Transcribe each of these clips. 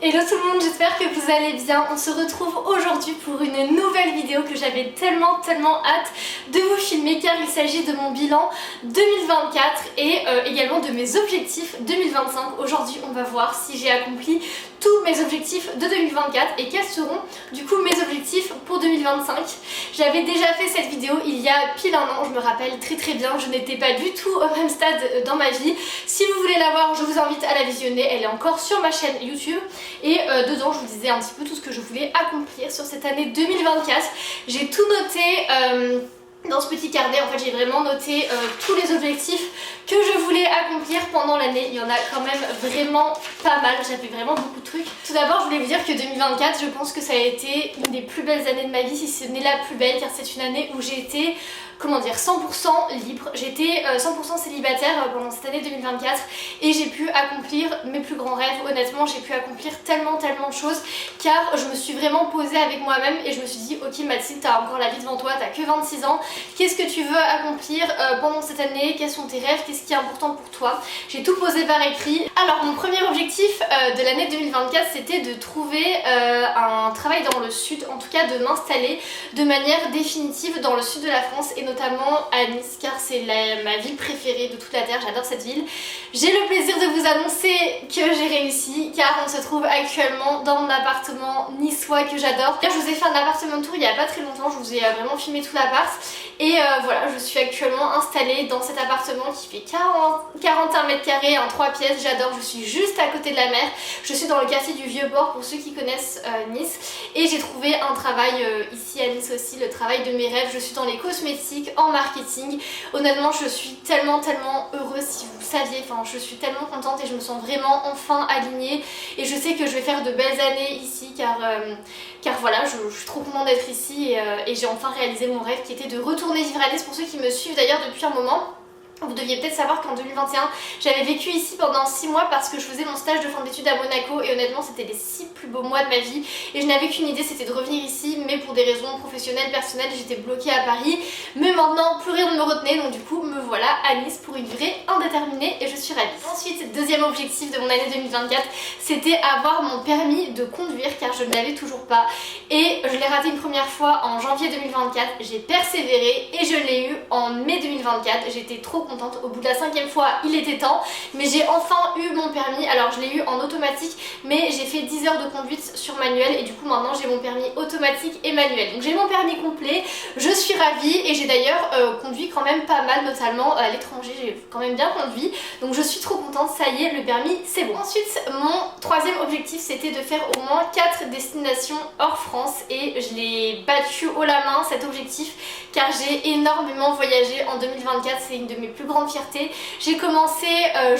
Hello tout le monde, j'espère que vous allez bien. On se retrouve aujourd'hui pour une nouvelle vidéo que j'avais tellement hâte de vous filmer car il s'agit de mon bilan 2024 et également de mes objectifs 2025. Aujourd'hui on va voir si j'ai accompli tous mes objectifs de 2024 et quels seront du coup mes objectifs pour 2025. J'avais déjà fait cette vidéo il y a pile un an, je me rappelle très bien, je n'étais pas du tout au même stade dans ma vie. Si vous voulez la voir, je vous invite à la visionner, elle est encore sur ma chaîne YouTube. Et dedans je vous disais un petit peu tout ce que je voulais accomplir sur cette année 2024. J'ai tout noté dans ce petit carnet. En fait j'ai vraiment noté tous les objectifs que je voulais accomplir pendant l'année. Il y en a quand même vraiment pas mal, j'avais vraiment beaucoup de trucs. Tout d'abord je voulais vous dire que 2024 je pense que ça a été une des plus belles années de ma vie, si ce n'est la plus belle, car c'est une année où j'ai été 100% libre, j'étais 100% célibataire pendant cette année 2024 et j'ai pu accomplir mes plus grands rêves. Honnêtement j'ai pu accomplir tellement de choses car je me suis vraiment posée avec moi-même et je me suis dit ok Mathilde, t'as encore la vie devant toi, t'as que 26 ans, qu'est-ce que tu veux accomplir pendant cette année, quels sont tes rêves, qu'est-ce qui est important pour toi. J'ai tout posé par écrit. Alors mon premier objectif de l'année 2024 c'était de trouver un travail dans le sud, en tout cas de m'installer de manière définitive dans le sud de la France et notamment à Nice car c'est ma ville préférée de toute la terre, j'adore cette ville. J'ai le plaisir de vous annoncer que j'ai réussi car on se trouve actuellement dans mon appartement niçois que j'adore. Je vous ai fait un appartement tour il n'y a pas très longtemps, je vous ai vraiment filmé tout l'appart et voilà, je suis actuellement installée dans cet appartement qui fait 41 mètres carrés en 3 pièces, j'adore, je suis juste à côté de la mer, je suis dans le quartier du Vieux-Port pour ceux qui connaissent Nice et j'ai trouvé un travail ici à Nice aussi, le travail de mes rêves. Je suis dans les cosmétiques en marketing. Honnêtement je suis tellement heureuse, si vous saviez, enfin je suis tellement contente et je me sens vraiment enfin alignée et je sais que je vais faire de belles années ici car voilà, je suis trop contente d'être ici et j'ai enfin réalisé mon rêve qui était de retourner vivre à Nice. Pour ceux qui me suivent d'ailleurs depuis un moment, vous deviez peut-être savoir qu'en 2021 j'avais vécu ici pendant 6 mois parce que je faisais mon stage de fin d'études à Monaco et honnêtement c'était les 6 plus beaux mois de ma vie et je n'avais qu'une idée, c'était de revenir ici, mais pour des raisons professionnelles, personnelles, j'étais bloquée à Paris. Mais maintenant plus rien ne me retenait, donc du coup me voilà à Nice pour une durée indéterminée et je suis ravie. Ensuite, deuxième objectif de mon année 2024, c'était avoir mon permis de conduire car je ne l'avais toujours pas et je l'ai raté une première fois en janvier 2024, j'ai persévéré et je l'ai eu en mai 2024, j'étais trop contente. Au bout de la 5e fois il était temps, mais j'ai enfin eu mon permis. Alors je l'ai eu en automatique mais j'ai fait 10 heures de conduite sur manuel et du coup maintenant j'ai mon permis automatique et manuel, donc j'ai mon permis complet, je suis ravie et j'ai d'ailleurs conduit quand même pas mal, notamment à l'étranger j'ai quand même bien conduit, donc je suis trop contente, ça y est le permis c'est bon. Ensuite mon troisième objectif c'était de faire au moins 4 destinations hors France et je l'ai battu haut la main cet objectif car j'ai énormément voyagé en 2024, c'est une de mes plus grande fierté. J'ai commencé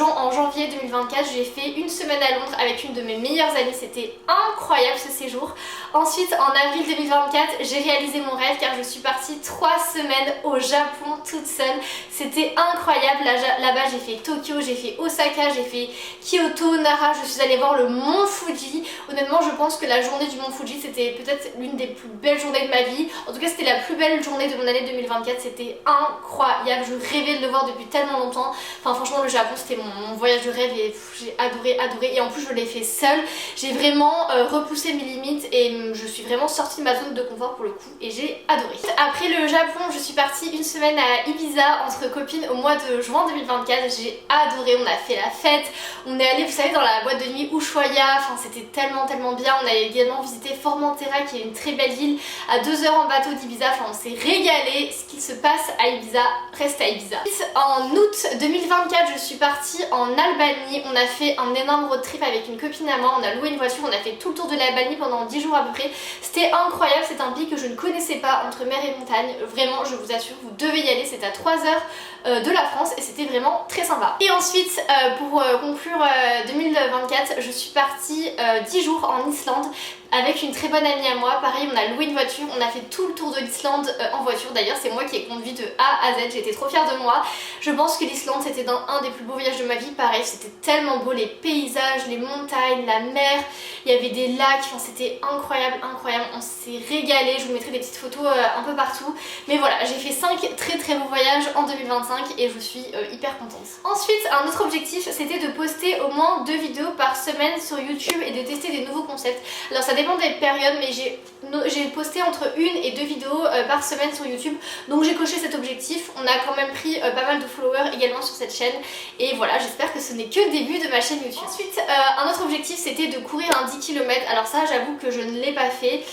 en janvier 2024, j'ai fait une semaine à Londres avec une de mes meilleures amies, c'était incroyable ce séjour. Ensuite en avril 2024 j'ai réalisé mon rêve car je suis partie 3 semaines au Japon toute seule, c'était incroyable. Là-bas j'ai fait Tokyo, j'ai fait Osaka, j'ai fait Kyoto, Nara, je suis allée voir le mont Fuji. Honnêtement je pense que la journée du mont Fuji c'était peut-être l'une des plus belles journées de ma vie, en tout cas c'était la plus belle journée de mon année 2024, c'était incroyable, je rêvais de le voir depuis tellement longtemps. Enfin franchement le Japon c'était mon voyage de rêve et j'ai adoré et en plus je l'ai fait seule. J'ai vraiment repoussé mes limites et je suis vraiment sortie de ma zone de confort pour le coup et j'ai adoré. Après le Japon je suis partie une semaine à Ibiza entre copines au mois de juin 2024, j'ai adoré, on a fait la fête, on est allé vous savez dans la boîte de nuit Ushuaia, enfin c'était tellement bien. On a également visité Formentera qui est une très belle île à 2 heures en bateau d'Ibiza, enfin on s'est régalé. Ce qui se passe à Ibiza reste à Ibiza. En août 2024 je suis partie en Albanie, on a fait un énorme road trip avec une copine à moi, on a loué une voiture, on a fait tout le tour de l'Albanie pendant 10 jours à peu près, c'était incroyable, c'est un pays que je ne connaissais pas entre mer et montagne, vraiment je vous assure vous devez y aller, c'est à 3 heures de la France et c'était vraiment très sympa. Et ensuite pour conclure 2024 je suis partie 10 jours en Islande avec une très bonne amie à moi. Pareil on a loué une voiture, on a fait tout le tour de l'Islande en voiture, d'ailleurs c'est moi qui ai conduit de A à Z, j'étais trop fière de moi. Je pense que l'Islande c'était un des plus beaux voyages de ma vie, pareil c'était tellement beau, les paysages, les montagnes, la mer, il y avait des lacs, enfin c'était incroyable, incroyable, on s'est régalé, je vous mettrai des petites photos un peu partout. Mais voilà, j'ai fait 5 très très beaux voyages en 2025 et je suis hyper contente. Ensuite, un autre objectif, c'était de poster au moins 2 vidéos par semaine sur YouTube et de tester des nouveaux concepts. Alors ça dépend des périodes, mais j'ai posté entre 1 et 2 vidéos par semaine sur YouTube, donc j'ai coché cet objectif. On a quand même pris pas mal de followers également sur cette chaîne et voilà, j'espère que ce n'est que le début de ma chaîne YouTube. Ensuite, un autre objectif, c'était de courir un 10 km. Alors ça, j'avoue que je ne l'ai pas fait,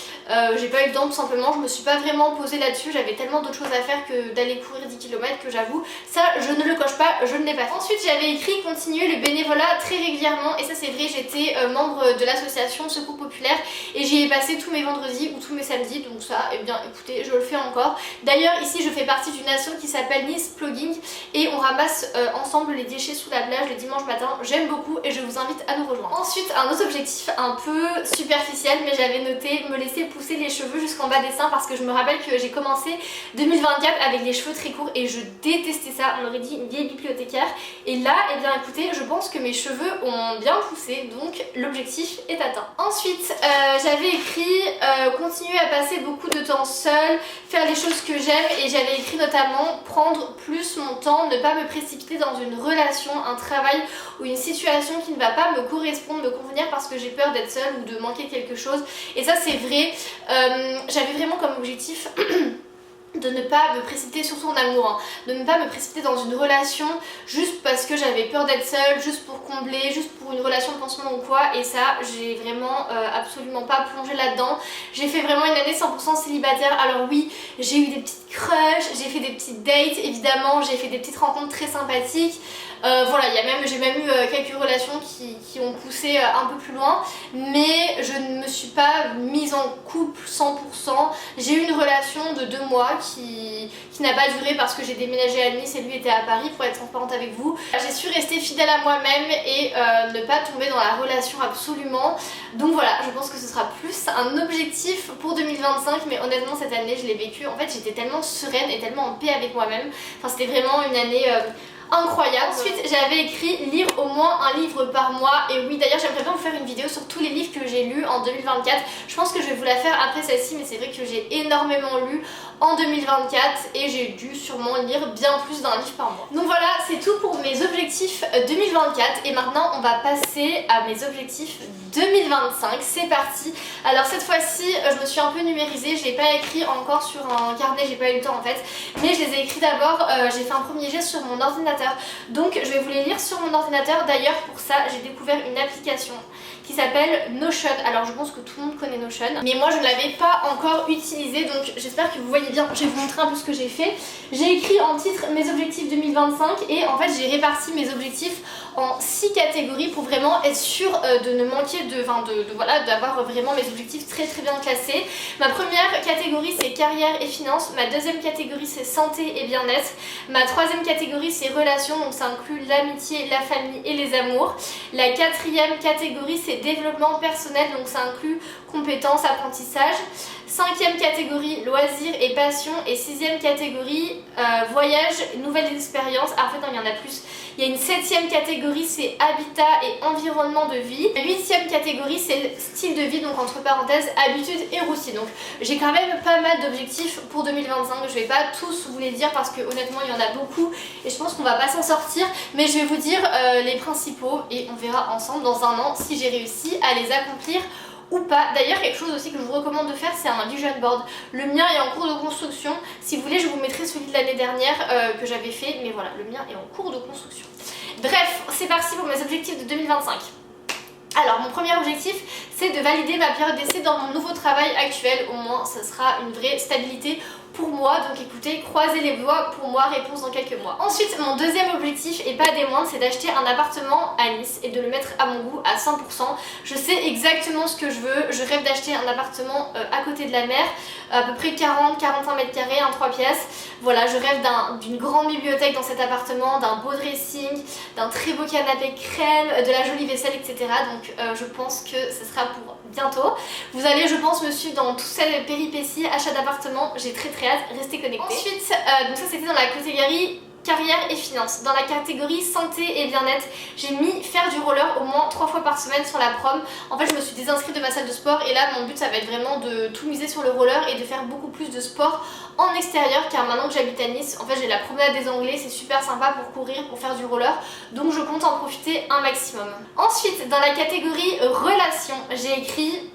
j'ai pas eu le temps tout simplement, je me suis pas vraiment posée là-dessus, j'avais tellement d'autres choses à faire que d'aller courir 10 km que j'avoue, ça je ne le coche pas, je ne l'ai pas fait. Ensuite, j'avais écrit continuer le bénévolat très régulièrement et ça c'est vrai, j'étais membre de l'association Secours Populaire et j'y ai passé tous mes vendredis ou tous mes samedis, donc ça, eh bien écoutez, je le fais encore. D'ailleurs ici je fais partie d'une asso qui s'appelle Nice Plugging et on ramasse ensemble les déchets sous la plage le dimanche matin, j'aime beaucoup et je vous invite à nous rejoindre. Ensuite, un autre objectif un peu superficiel, mais j'avais noté me laisser pousser les cheveux jusqu'en bas des seins parce que je me rappelle que j'ai commencé 2024 avec les cheveux très courts et je détestais ça, on aurait dit une vieille bibliothécaire. Et là, eh bien écoutez, je pense que mes cheveux ont bien poussé, donc l'objectif est atteint. Ensuite, j'avais écrit continuer à passer beaucoup de temps seule, faire les choses que j'aime et j'avais écrit notamment prendre plus mon temps, ne pas me précipiter dans une relation, un travail ou une situation qui ne va pas me correspondre, me convenir parce que j'ai peur d'être seule ou de manquer quelque chose. Et ça c'est vrai, j'avais vraiment comme objectif de ne pas me précipiter, surtout en amour, hein, de ne pas me précipiter dans une relation juste parce que j'avais peur d'être seule, juste pour combler, juste pour une relation de pansement ou quoi. Et ça, j'ai vraiment absolument pas plongé là-dedans. J'ai fait vraiment une année 100% célibataire. Alors oui, j'ai eu des petites crushs, j'ai fait des petites dates, évidemment, j'ai fait des petites rencontres très sympathiques. Voilà, j'ai même eu quelques relations qui ont poussé un peu plus loin, mais je ne me suis pas mise en couple 100%. J'ai eu une relation de 2 mois qui n'a pas duré parce que j'ai déménagé à Nice et lui était à Paris, pour être transparente avec vous. J'ai su rester fidèle à moi-même et ne pas tomber dans la relation absolument. Donc voilà, je pense que ce sera plus un objectif pour 2025, mais honnêtement cette année je l'ai vécu. En fait j'étais tellement sereine et tellement en paix avec moi-même. Enfin c'était vraiment une année incroyable. Ensuite j'avais écrit lire au moins un livre par mois et oui d'ailleurs j'aimerais bien vous faire une vidéo sur tous les livres que j'ai lus en 2024. Je pense que je vais vous la faire après celle-ci, mais c'est vrai que j'ai énormément lu en 2024 et j'ai dû sûrement lire bien plus d'un livre par mois. Donc voilà, c'est tout pour mes objectifs 2024 et maintenant on va passer à mes objectifs 2025. C'est parti. Alors cette fois-ci je me suis un peu numérisée, je l'ai pas écrit encore sur un carnet, j'ai pas eu le temps en fait, mais je les ai écrits d'abord, j'ai fait un premier geste sur mon ordinateur, donc je vais vous les lire sur mon ordinateur. D'ailleurs pour ça j'ai découvert une application qui s'appelle Notion. Alors je pense que tout le monde connaît Notion, mais moi je ne l'avais pas encore utilisée, donc j'espère que vous voyez bien. Je vais vous montrer un peu ce que j'ai fait. J'ai écrit en titre mes objectifs 2025 et en fait j'ai réparti mes objectifs en 6 catégories pour vraiment être sûre de ne manquer voilà, d'avoir vraiment mes objectifs très très bien classés. Ma première catégorie c'est carrière et finances, ma deuxième catégorie c'est santé et bien-être, ma troisième catégorie c'est relations, donc ça inclut l'amitié, la famille et les amours. La quatrième catégorie c'est développement personnel, donc ça inclut compétences, apprentissage. Cinquième catégorie loisirs et passion et sixième catégorie voyage, nouvelles expériences. En fait non, il y en a plus. Il y a une septième catégorie c'est habitat et environnement de vie. La huitième catégorie c'est style de vie, donc entre parenthèses habitudes et routine. Donc j'ai quand même pas mal d'objectifs pour 2025. Je vais pas tous vous les dire parce que honnêtement il y en a beaucoup et je pense qu'on va pas s'en sortir, mais je vais vous dire les principaux et on verra ensemble dans un an si j'ai réussi à les accomplir ou pas. D'ailleurs quelque chose aussi que je vous recommande de faire c'est un vision board. Le mien est en cours de construction, si vous voulez je vous mettrai celui de l'année dernière que j'avais fait, mais voilà le mien est en cours de construction. Bref, c'est parti pour mes objectifs de 2025. Alors mon premier objectif c'est de valider ma période d'essai dans mon nouveau travail actuel, au moins ça sera une vraie stabilité pour moi, donc écoutez, croisez les doigts pour moi, réponse dans quelques mois. Ensuite, mon deuxième objectif, et pas des moindres, c'est d'acheter un appartement à Nice et de le mettre à mon goût à 100%. Je sais exactement ce que je veux, je rêve d'acheter un appartement à côté de la mer, à peu près 40-45 mètres carrés, un 3 pièces. Voilà, je rêve d'une grande bibliothèque dans cet appartement, d'un beau dressing, d'un très beau canapé crème, de la jolie vaisselle, etc. Donc je pense que ce sera pour bientôt. Vous allez, je pense, me suivre dans toutes ces péripéties, achat d'appartement, j'ai très hâte, restez connectés. Ensuite, donc ça c'était dans la catégorie carrière et finances. Dans la catégorie santé et bien-être, j'ai mis faire du roller au moins 3 fois par semaine sur la prom. En fait, je me suis désinscrite de ma salle de sport et là, mon but, ça va être vraiment de tout miser sur le roller et de faire beaucoup plus de sport en extérieur, car maintenant que j'habite à Nice, en fait, j'ai la promenade des Anglais, c'est super sympa pour courir, pour faire du roller, donc je compte en profiter un maximum. Ensuite, dans la catégorie relations, j'ai écrit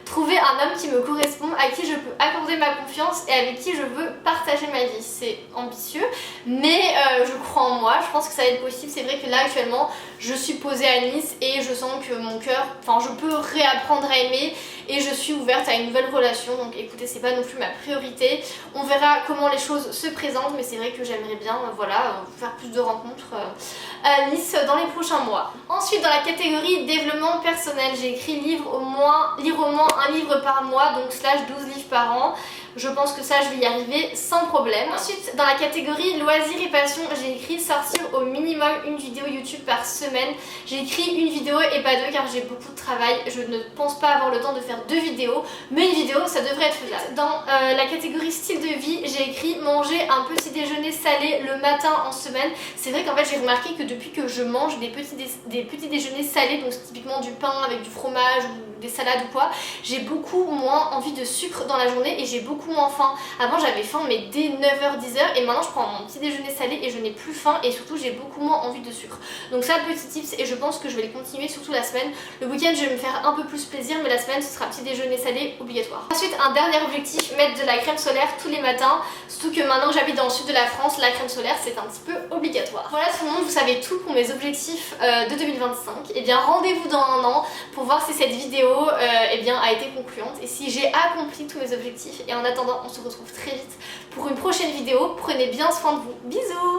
trouver un homme qui me correspond, à qui je peux accorder ma confiance et avec qui je veux partager ma vie. C'est ambitieux, mais je crois en moi, je pense que ça va être possible. C'est vrai que là actuellement je suis posée à Nice et je sens que mon cœur, enfin je peux réapprendre à aimer et je suis ouverte à une nouvelle relation, donc écoutez, c'est pas non plus ma priorité. On verra comment les choses se présentent, mais c'est vrai que j'aimerais bien faire plus de rencontres à Nice dans les prochains mois. Ensuite, dans la catégorie développement personnel, j'ai écrit lire au moins un livre par mois, donc /12 livres par an. Je pense que ça, je vais y arriver sans problème. Ensuite, dans la catégorie loisirs et passion, j'ai écrit sortir au minimum une vidéo YouTube par semaine. J'ai écrit une vidéo et pas deux car j'ai beaucoup de travail. Je ne pense pas avoir le temps de faire 2 vidéos, mais une vidéo, ça devrait être faisable. Dans la catégorie style de vie, j'ai écrit manger un petit déjeuner salé le matin en semaine. C'est vrai qu'en fait, j'ai remarqué que depuis que je mange des petits déjeuners salés, donc typiquement du pain avec du fromage ou des salades ou quoi, j'ai beaucoup moins envie de sucre dans la journée et j'ai beaucoup moins faim. Avant j'avais faim mais dès 9h 10h et maintenant je prends mon petit déjeuner salé et je n'ai plus faim et surtout j'ai beaucoup moins envie de sucre. Donc ça, petit tips, et je pense que je vais les continuer surtout la semaine. Le week-end je vais me faire un peu plus plaisir, mais la semaine ce sera petit déjeuner salé obligatoire. Ensuite, un dernier objectif, mettre de la crème solaire tous les matins, surtout que maintenant que j'habite dans le sud de la France, la crème solaire c'est un petit peu obligatoire. Voilà tout le monde, vous savez tout pour mes objectifs de 2025. Et bien rendez-vous dans un an pour voir si cette vidéo a été concluante et si j'ai accompli tous mes objectifs. Et en attendant, on se retrouve très vite pour une prochaine vidéo. Prenez bien soin de vous. Bisous!